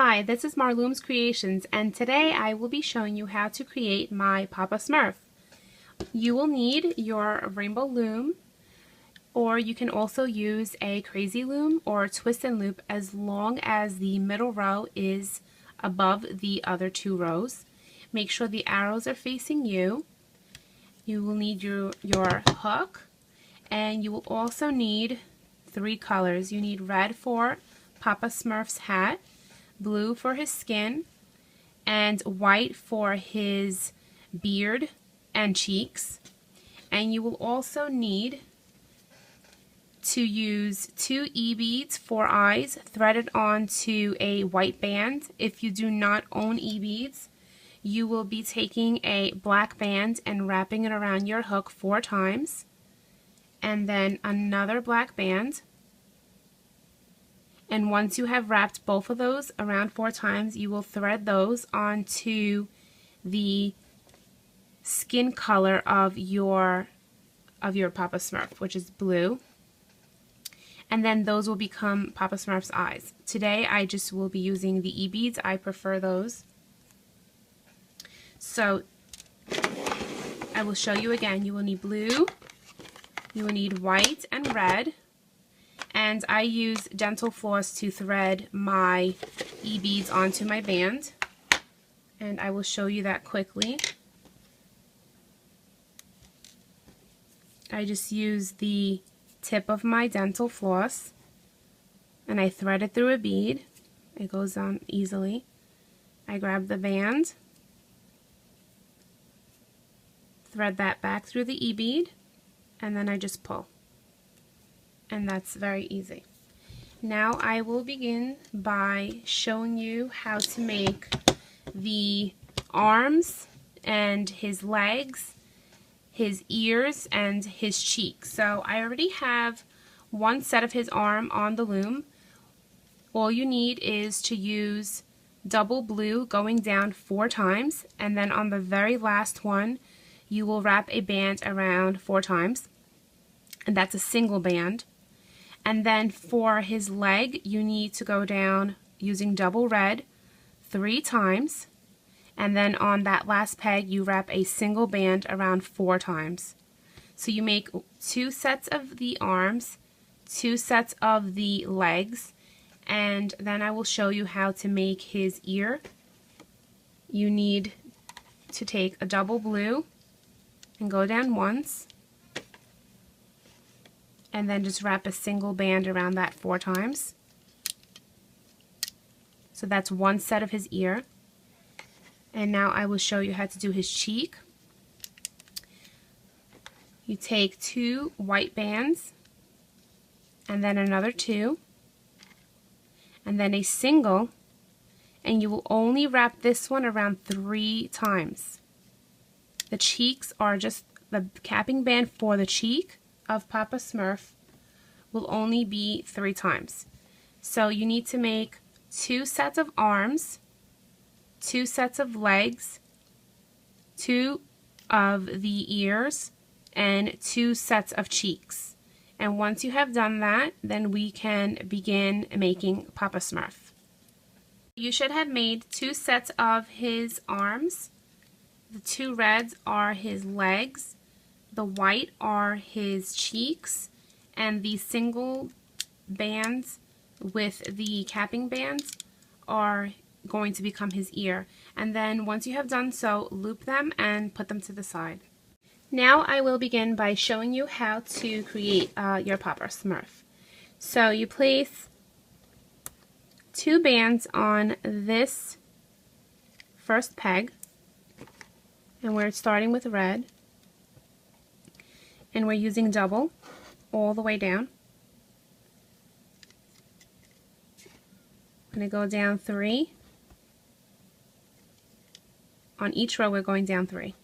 Hi, this is Marloomz Creations, and today I will be showing you how to create my Papa Smurf. You will need your rainbow loom, or you can also use a crazy loom or twist and loop as long as the middle row is above the other two rows. Make sure the arrows are facing you. You will need your hook, and you will also need three colors. You need red for Papa Smurf's hat, blue for his skin, and white for his beard and cheeks. And you will also need to use 2 e-beads for eyes threaded onto a white band. If you do not own e-beads, you will be taking a black band and wrapping it around your hook 4 times, and then another black band. And once you have wrapped both of those around 4 times, you will thread those onto the skin color of your Papa Smurf, which is blue. And then those will become Papa Smurf's eyes. Today I just will be using the e-beads. I prefer those. So I will show you again. You will need blue, you will need white and red, and I use dental floss to thread my e-beads onto my band, and I will show you that quickly. I just use the tip of my dental floss and I thread it through a bead. It goes on easily. I grab the band, thread that back through the e-bead, and then I just pull. And that's very easy. Now I will begin by showing you how to make the arms and his legs, his ears, and his cheeks. So I already have one set of his arm on the loom. All you need is to use double blue going down 4 times, and then on the very last one you will wrap a band around 4 times, and that's a single band. And then for his leg you need to go down using double red 3 times, and then on that last peg you wrap a single band around 4 times. So you make 2 sets of the arms, 2 sets of the legs, and then I will show you how to make his ear. You need to take a double blue and go down once, and then just wrap a single band around that 4 times. So that's one set of his ear. And now I will show you how to do his cheek. You take 2 white bands, and then another 2, and then a single, and you will only wrap this one around 3 times. The cheeks are just the capping band for the cheek of Papa Smurf will only be 3 times. So you need to make 2 sets of arms, 2 sets of legs, 2 of the ears, and 2 sets of cheeks. And once you have done that, then we can begin making Papa Smurf. You should have made 2 sets of his arms. The 2 reds are his legs, the white are his cheeks, and the single bands with the capping bands are going to become his ear. And then once you have done so, loop them and put them to the side. Now I will begin by showing you how to create your Papa Smurf. So you place 2 bands on this first peg, and we're starting with red, and we're using double all the way down. I'm going to go down 3. On each row we're going down 3.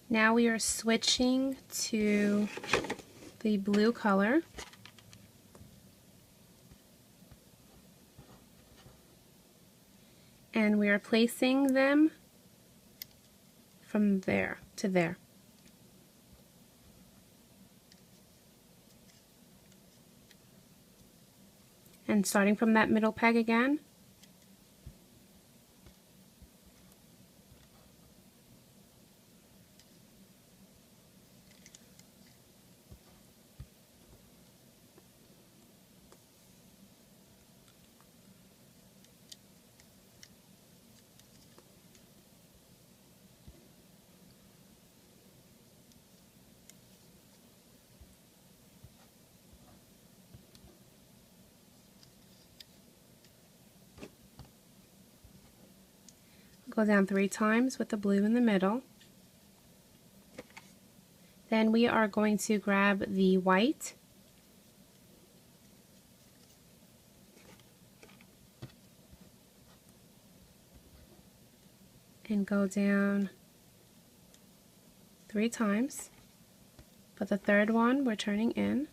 Now we are switching to the blue color. And we are placing them from there to there. And starting from that middle peg again. Go down 3 times with the blue in the middle. Then we are going to grab the white and go down 3 times. But the third one we're turning in.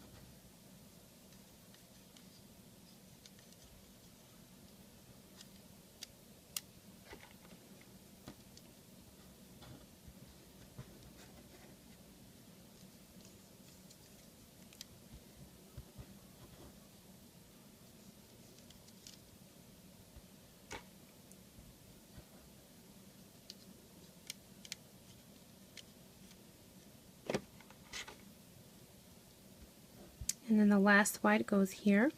And then the last white goes here.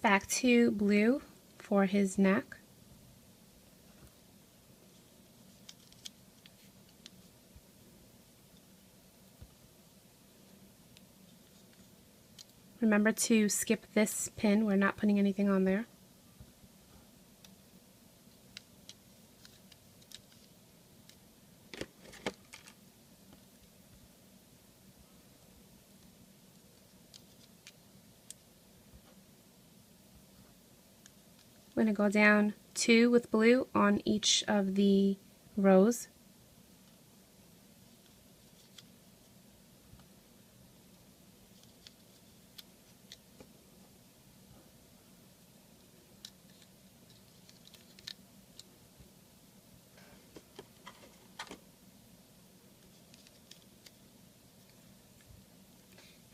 Back to blue for his neck. Remember to skip this pin, we're not putting anything on there. We're going to go down 2 with blue on each of the rows.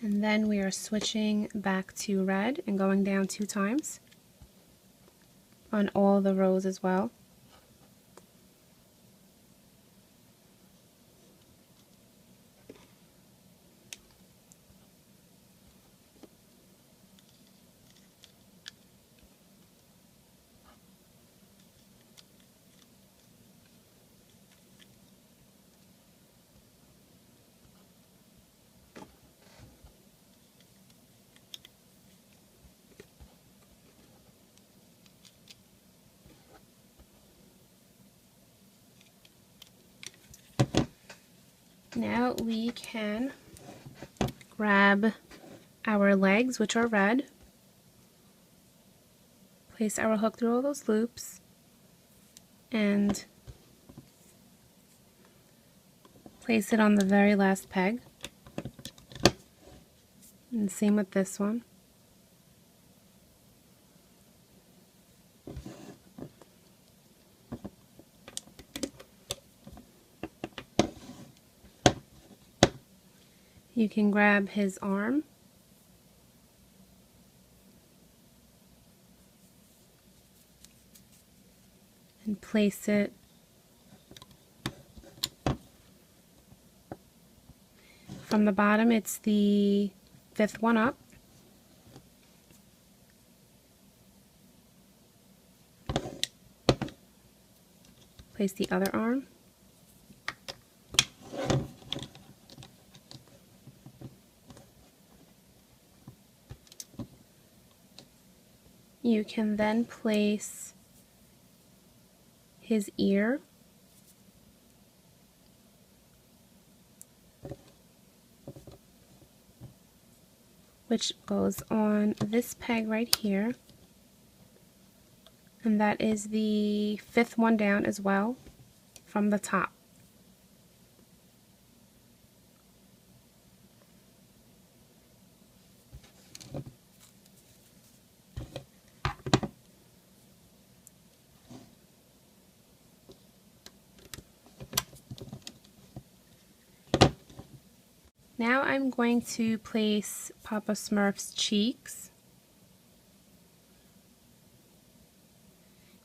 And then we are switching back to red and going down 2 times on all the rows as well. Now we can grab our legs, which are red, place our hook through all those loops, and place it on the very last peg. And same with this one. You can grab his arm and place it from the bottom. It's the 5th one up. Place the other arm. You can then place his ear, which goes on this peg right here, and that is the 5th one down as well from the top. Now I'm going to place Papa Smurf's cheeks.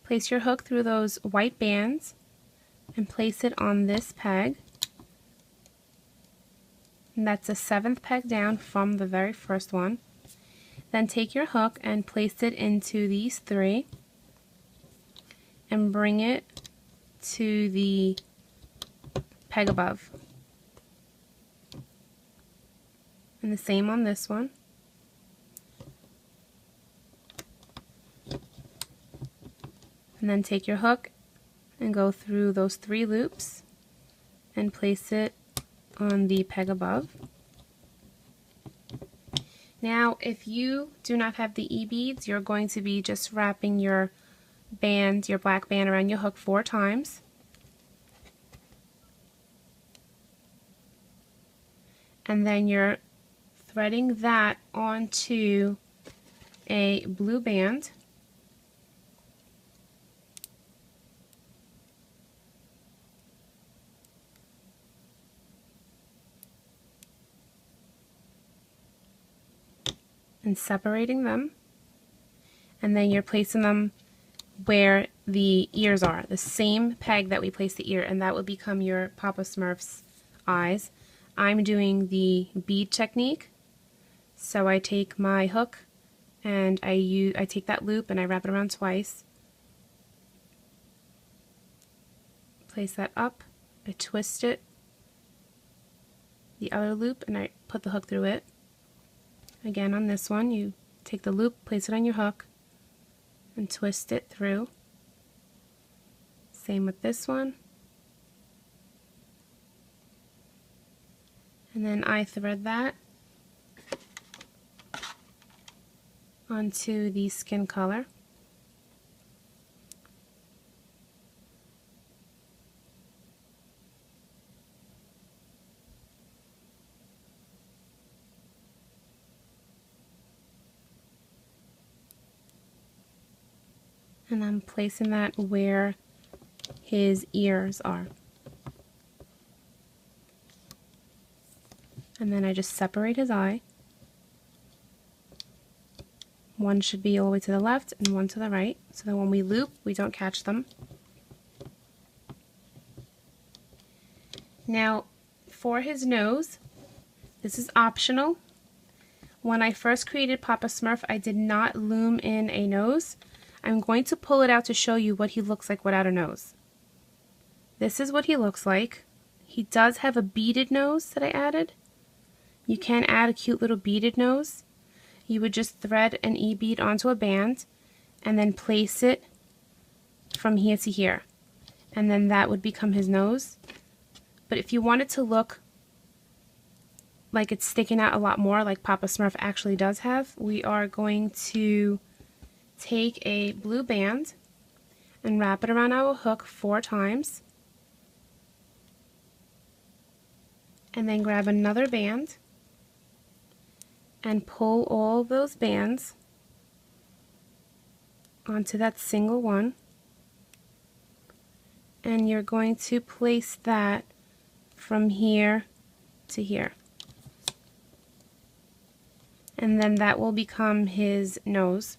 Place your hook through those white bands and place it on this peg. And that's the 7th peg down from the very first one. Then take your hook and place it into these 3 and bring it to the peg above. And the same on this one. And then take your hook and go through those 3 loops and place it on the peg above. Now, if you do not have the e-beads, you're going to be just wrapping your band, your black band, around your hook 4 times. And then you're threading that onto a blue band. And separating them. And then you're placing them where the ears are, the same peg that we placed the ear, and that would become your Papa Smurf's eyes. I'm doing the bead technique, so I take my hook and I take that loop and I wrap it around twice. Place that up, I twist it, the other loop, and I put the hook through it. Again on this one, you take the loop, place it on your hook, and twist it through. Same with this one. And then I thread that onto the skin color. And I'm placing that where his ears are. And then I just separate his eye. One should be all the way to the left and one to the right, so that when we loop, we don't catch them. Now, for his nose, this is optional. When I first created Papa Smurf, I did not loom in a nose. I'm going to pull it out to show you what he looks like without a nose. This is what he looks like. He does have a beaded nose that I added. You can add a cute little beaded nose. You would just thread an e-bead onto a band and then place it from here to here. And then that would become his nose. But if you want it to look like it's sticking out a lot more, like Papa Smurf actually does have, we are going to take a blue band and wrap it around our hook 4 times. And then grab another band and pull all those bands onto that single one. And you're going to place that from here to here. And then that will become his nose.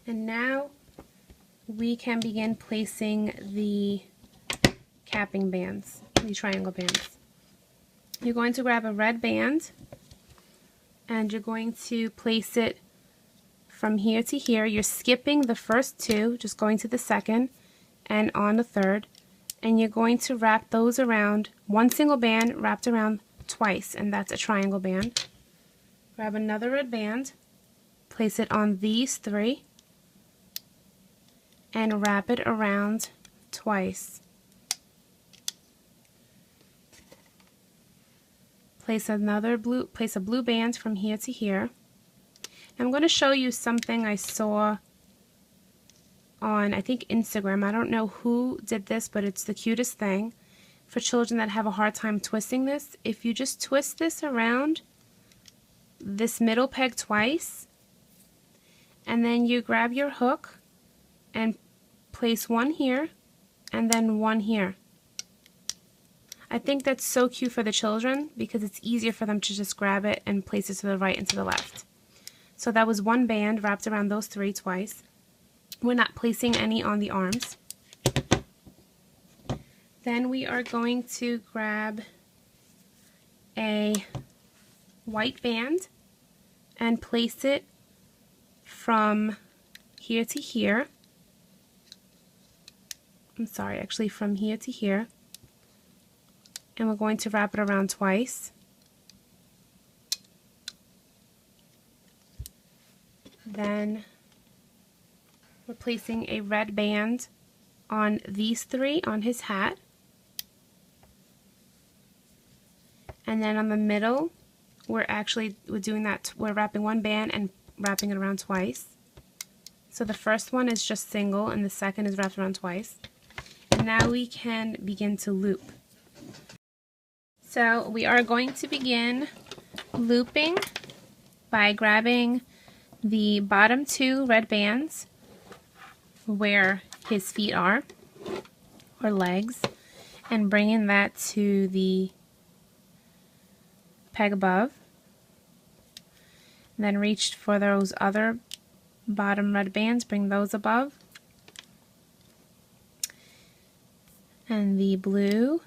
And now we can begin placing the capping bands, the triangle bands. You're going to grab a red band and you're going to place it from here to here. You're skipping the first 2, just going to the second and on the third, and you're going to wrap those around, one single band wrapped around twice, and that's a triangle band. Grab another red band, place it on these 3, and wrap it around twice. Place a blue band from here to here. I'm going to show you something I saw on, I think, Instagram. I don't know who did this, but it's the cutest thing for children that have a hard time twisting this. If you just twist this around this middle peg twice, and then you grab your hook and place one here and then one here. I think that's so cute for the children because it's easier for them to just grab it and place it to the right and to the left. So that was one band wrapped around those three twice. We're not placing any on the arms. Then we are going to grab a white band and place it from here to here. I'm sorry, actually from here to here. And we're going to wrap it around twice. Then we're placing a red band on these three on his hat. And then on the middle, we're doing that, we're wrapping one band and wrapping it around twice. So the first one is just single and the second is wrapped around twice. And now we can begin to loop. So we are going to begin looping by grabbing the bottom two red bands where his feet are, or legs, and bringing that to the peg above. And then reach for those other bottom red bands, bring those above. And the blue.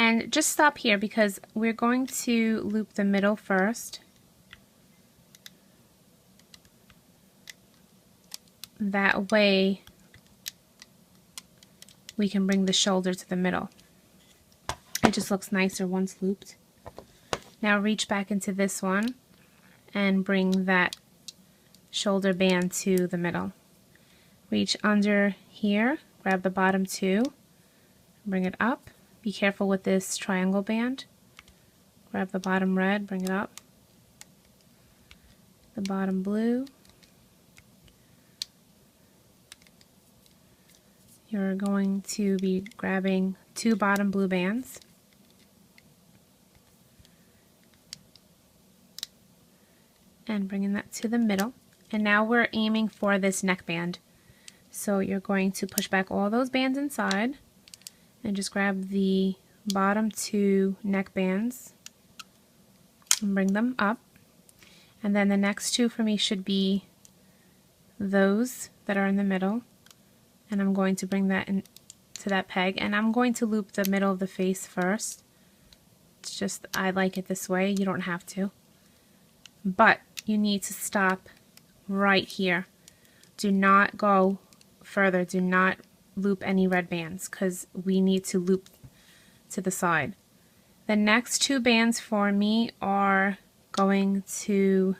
And just stop here because we're going to loop the middle first. That way we can bring the shoulder to the middle. It just looks nicer once looped. Now reach back into this one and bring that shoulder band to the middle. Reach under here, grab the bottom two, bring it up. Be careful with this triangle band. Grab the bottom red, bring it up. The bottom blue. You're going to be grabbing two bottom blue bands. And bringing that to the middle. And now we're aiming for this neckband. So you're going to push back all those bands inside and just grab the bottom two neck bands and bring them up. And then the next two for me should be those that are in the middle. And I'm going to bring that in to that peg, and I'm going to loop the middle of the face first. It's just, I like it this way. You don't have to. But you need to stop right here. Do not go further. Do not loop any red bands because we need to loop to the side. The next two bands for me are going to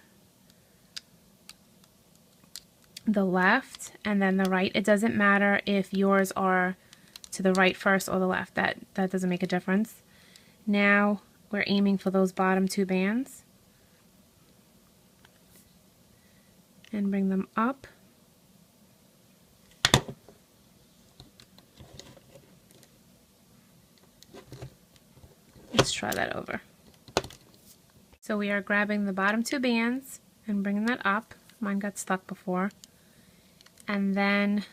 the left and then the right. It doesn't matter if yours are to the right first or the left. That doesn't make a difference. Now we're aiming for those bottom two bands and bring them up. Let's try that over. So we are grabbing the bottom two bands and bringing that up. Mine got stuck before. And then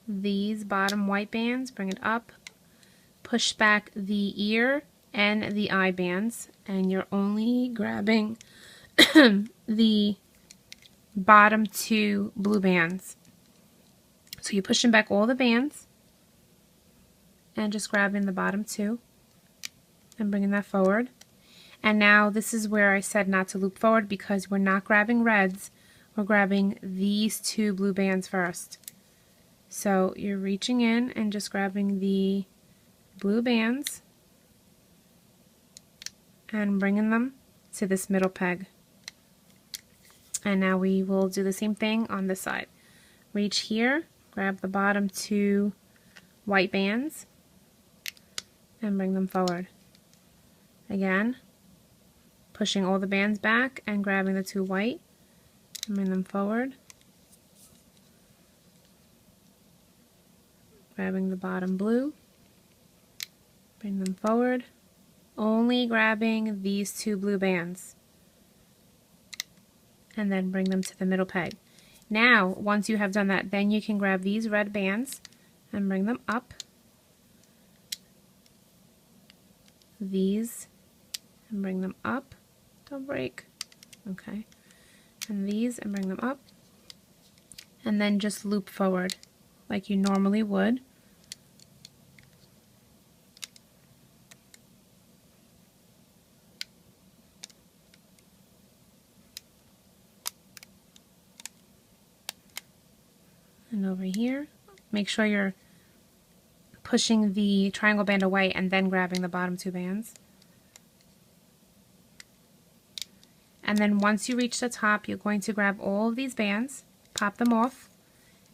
these bottom white bands, bring it up. Push back the ear and the eye bands, and you're only grabbing the bottom two blue bands. So you're pushing back all the bands and just grabbing the bottom two and bringing that forward. And now this is where I said not to loop forward because we're not grabbing reds. We're grabbing these two blue bands first. So you're reaching in and just grabbing the blue bands and bringing them to this middle peg. And now we will do the same thing on this side. Reach here, grab the bottom two white bands and bring them forward. Again, pushing all the bands back and grabbing the two white and bring them forward. Grabbing the bottom blue, bring them forward. Only grabbing these two blue bands and then bring them to the middle peg. Now, once you have done that, then you can grab these red bands and bring them up. These, and bring them up. Don't break. Okay. And these, and bring them up. And then just loop forward like you normally would. And over here, make sure you're pushing the triangle band away and then grabbing the bottom two bands. And then once you reach the top, you're going to grab all of these bands, pop them off,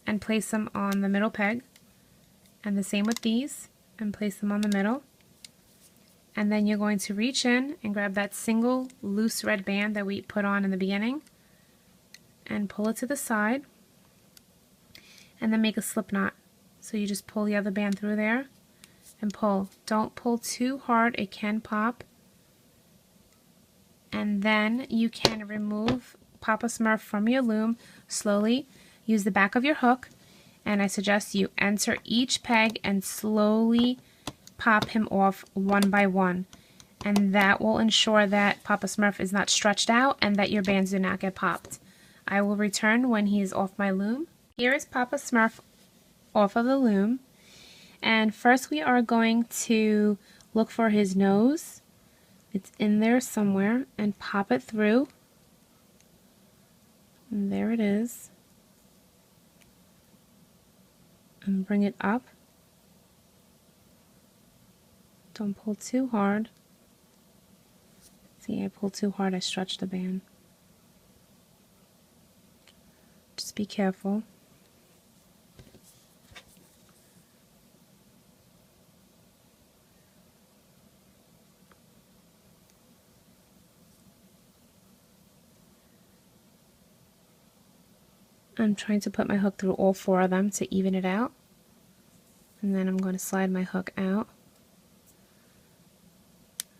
and place them on the middle peg. And the same with these, and place them on the middle. And then you're going to reach in and grab that single loose red band that we put on in the beginning and pull it to the side. And then make a slip knot. So you just pull the other band through there and pull. Don't pull too hard, it can pop. And then you can remove Papa Smurf from your loom slowly. Use the back of your hook, and I suggest you enter each peg and slowly pop him off one by one. And that will ensure that Papa Smurf is not stretched out and that your bands do not get popped. I will return when he is off my loom. Here is Papa Smurf off of the loom, and first we are going to look for his nose. It's in there somewhere, and pop it through, and there it is, and bring it up. Don't pull too hard. See, I pulled too hard, I stretched the band. Just be careful. I'm trying to put my hook through all four of them to even it out. And then I'm going to slide my hook out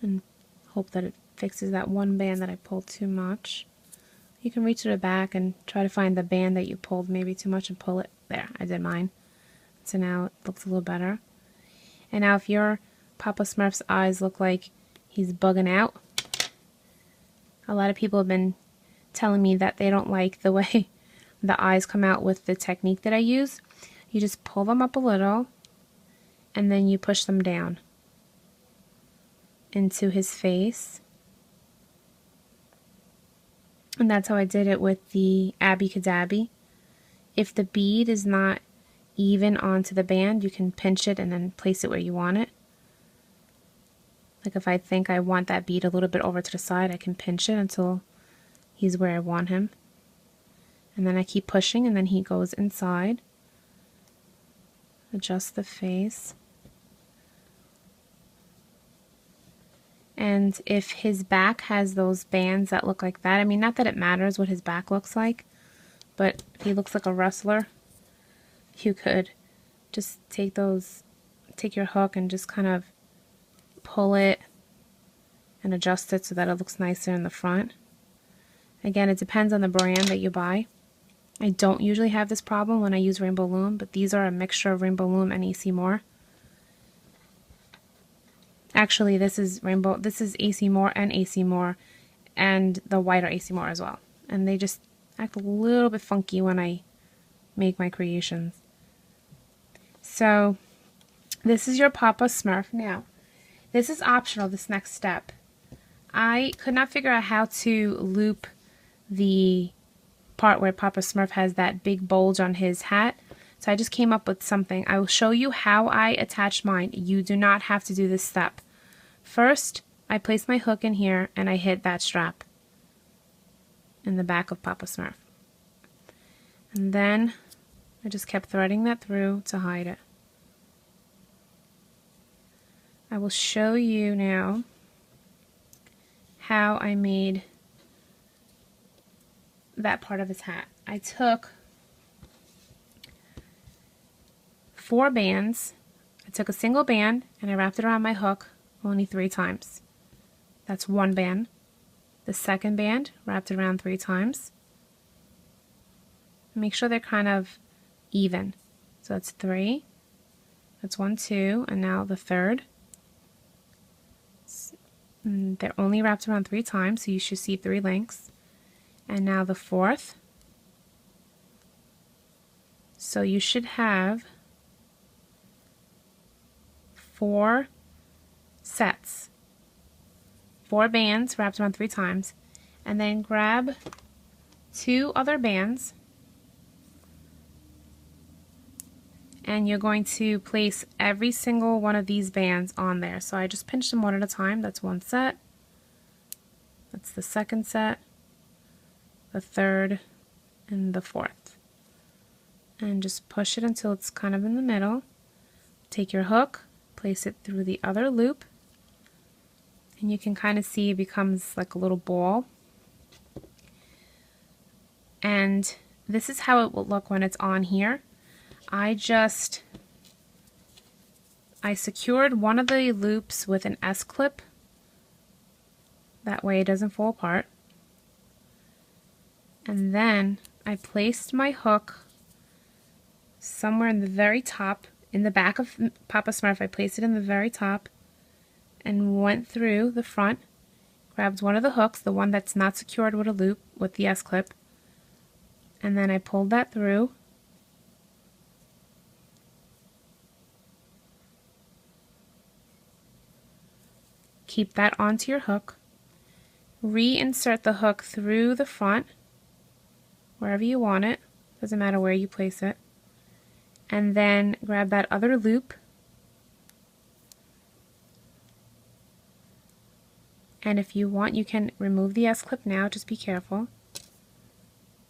and hope that it fixes that one band that I pulled too much. You can reach to the back and try to find the band that you pulled maybe too much and pull it. There, I did mine. So now it looks a little better. And now if your Papa Smurf's eyes look like he's bugging out, a lot of people have been telling me that they don't like the way the eyes come out with the technique that I use. You just pull them up a little and then you push them down into his face. And that's how I did it with the Cadabby. If the bead is not even onto the band, you can pinch it and then place it where you want it. Like if I think I want that bead a little bit over to the side, I can pinch it until he's where I want him. And then I keep pushing and then he goes inside. Adjust the face. And if his back has those bands that look like that, I mean, not that it matters what his back looks like, but if he looks like a wrestler, you could just take your hook and just kind of pull it and adjust it so that it looks nicer in the front. Again, it depends on the brand that you buy. I don't usually have this problem when I use Rainbow Loom, but these are a mixture of Rainbow Loom and AC Moore. Actually, this is AC Moore and AC Moore, and the white are AC Moore as well. And they just act a little bit funky when I make my creations. So, this is your Papa Smurf. Now, this is optional, this next step. I could not figure out how to loop the part where Papa Smurf has that big bulge on his hat. So I just came up with something. I will show you how I attach mine. You do not have to do this step. First, I place my hook in here and I hit that strap in the back of Papa Smurf. And then I just kept threading that through to hide it. I will show you now how I made that part of his hat. I took 4 bands. I took a single band and I wrapped it around my hook only 3 times. That's 1 band. The second band, wrapped it around 3 times. Make sure they're kind of even. So that's 3. That's 1, 2, and now the third. They're only wrapped around 3 times, so you should see 3 links. And now the fourth. So you should have 4 sets. 4 bands wrapped around 3 times. And then grab 2 other bands. And you're going to place every single one of these bands on there. So I just pinch them one at a time. That's 1 set. That's the second set, the third, and the fourth. And just push it until it's kind of in the middle. Take your hook, place it through the other loop, and you can kind of see it becomes like a little ball. And this is how it will look when it's on here. I secured one of the loops with an S-clip. That way it doesn't fall apart. And then I placed my hook somewhere in the very top, in the back of Papa Smurf. I placed it in the very top and went through the front, grabbed one of the hooks, the one that's not secured with a loop with the S-clip, and then I pulled that through. Keep that onto your hook. Reinsert the hook through the front, wherever you want it. Doesn't matter where you place it. And then grab that other loop and if you want, you can remove the S-clip now, just be careful.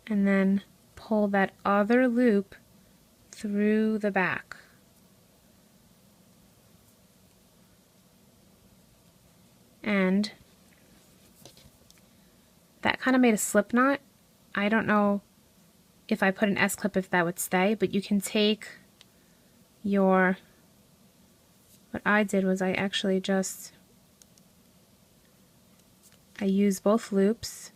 And then pull that other loop through the back. And that kind of made a slip knot. I don't know if I put an S-clip if that would stay, but you can take your, what I did was I actually just, I used both loops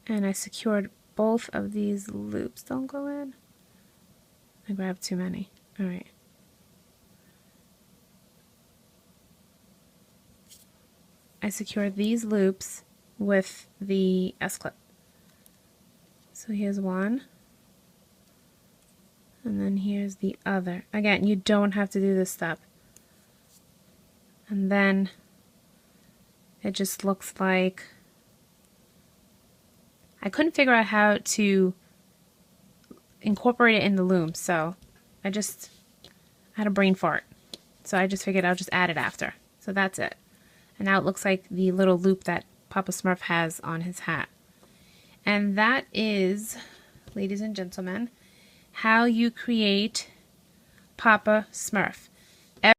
and I secured both of these loops. Don't go in. I grabbed too many. Alright. I secured these loops with the S-clip. So here's one, and then here's the other. Again, you don't have to do this step. And then it just looks like, I couldn't figure out how to incorporate it in the loom, so I had a brain fart. So I just figured I'll just add it after. So that's it. And now it looks like the little loop that Papa Smurf has on his hat. And that is, ladies and gentlemen, how you create Papa Smurf.